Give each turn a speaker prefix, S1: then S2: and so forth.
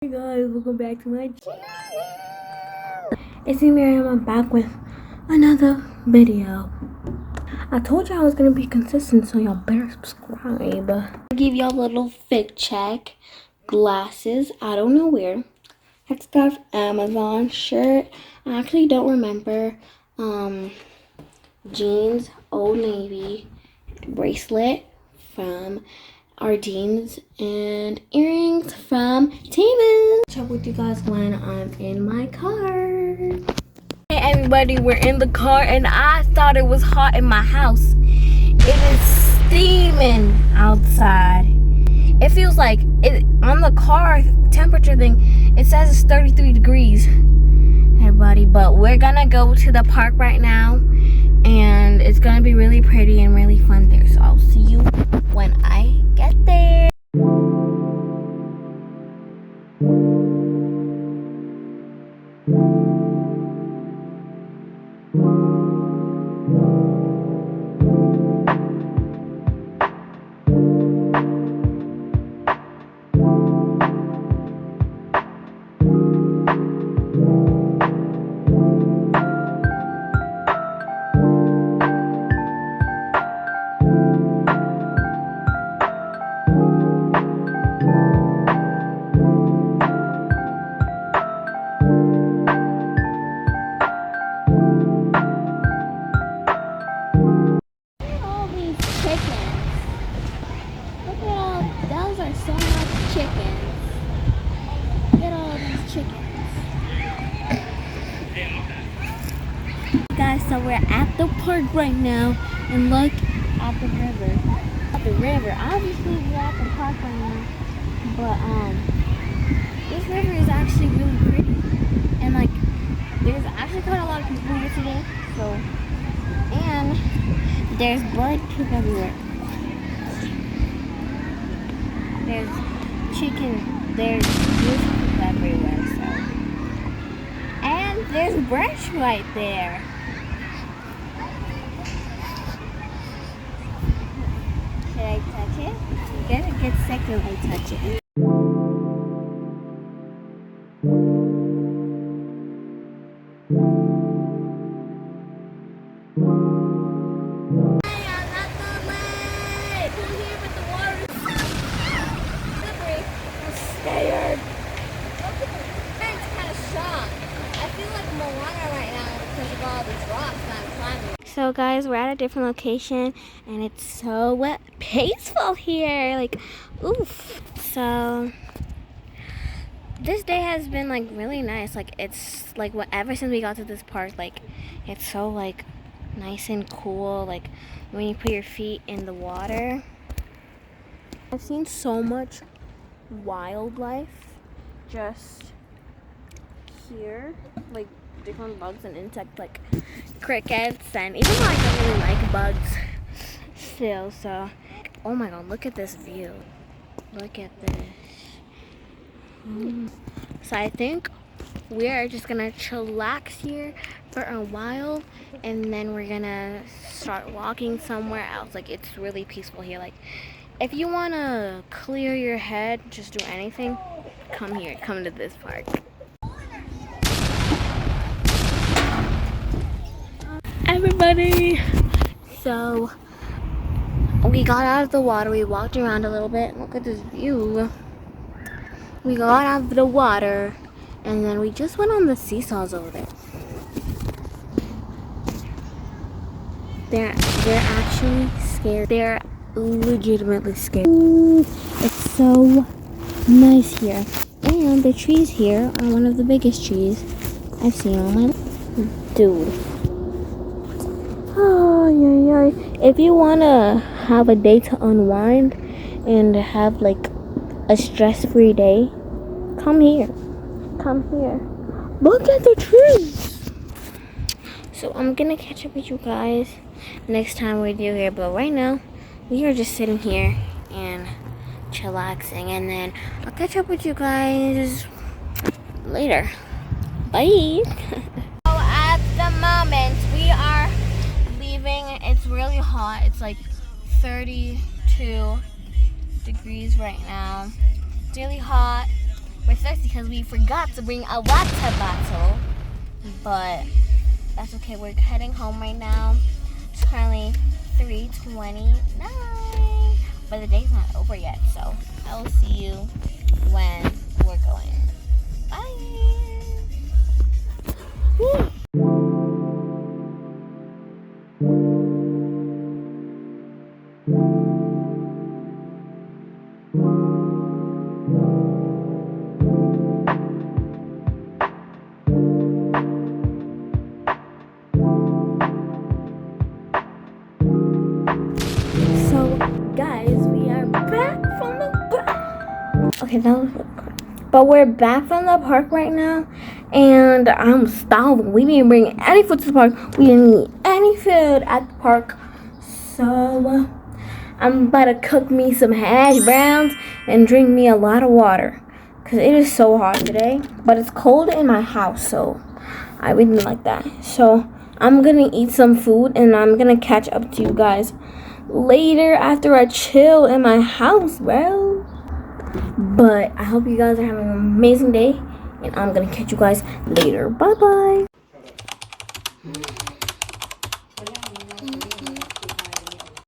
S1: Hey guys, welcome back to my channel. It's me, Miriam. I'm back with another video. I told you I was gonna be consistent, so y'all better subscribe. I'll give y'all a little fit check. Glasses, I don't know where. Headscarf, Amazon. Shirt, I actually don't remember. Jeans, Old Navy. Bracelet from our jeans, and earrings from Temu. Check with you guys when I'm in my car. Hey everybody, we're in the car and I thought it was hot in my house. It is steaming outside. It feels like it on the car temperature thing. It says it's 33 degrees. Everybody, but we're gonna go to the park right now and it's gonna be really pretty and really fun there. So I'll see you when I get there. So much chickens. Look at all these chickens. Guys, so we're at the park right now and look at the river. At the river. Obviously we're at the park right now. But this river is actually really pretty. And like there's actually quite a lot of people here today. So and there's bird poop everywhere. There's chicken, there's goose poop everywhere, so. And there's brush right there. Should I touch it? I guess it gets sick if I touch it. So guys, we're at a different location and it's so peaceful here, like oof. So this day has been like really nice. Like it's like ever since we got to this park, like it's so like nice and cool, like when you put your feet in the water. I've seen so much wildlife just here, like different bugs and insects, like crickets, and even though I don't really like bugs still. So oh my god, look at this view, look at this. So I think we are just gonna chillax here for a while and then we're gonna start walking somewhere else. Like it's really peaceful here. Like if you want to clear your head, just do anything, come here, come to this park. Everybody, so we got out of the water, we walked around a little bit, look at this view. We got out of the water and then we just went on the seesaws over there. They're actually scared. They're legitimately scared. Ooh, it's so nice here. And the trees here are one of the biggest trees I've seen on my life. Dude. Oh, yeah. If you want to have a day to unwind and have like a stress-free day, come here. Come here. Look at the trees. So I'm gonna catch up with you guys next time we do here. But right now, we are just sitting here and chillaxing. And then I'll catch up with you guys later. Bye. So at the moment, we are leaving. It's really hot. It's like 32 degrees right now. It's really hot. we're thirsty because we forgot to bring a water bottle. But that's okay. We're heading home right now. It's currently 3:29, but the day's not over yet. So I will see you when we're going. Bye. Woo. So, guys, we are back from the park. Okay, that was but we're back from the park right now, and I'm starving. We didn't bring any food to the park. We didn't eat any food at the park. So, I'm about to cook me some hash browns and drink me a lot of water. Because it is so hot today. But it's cold in my house, so I really like that. So, I'm going to eat some food, and I'm going to catch up to you guys later after I chill in my house, bro. But I hope you guys are having an amazing day, and I'm gonna catch you guys later. Bye bye.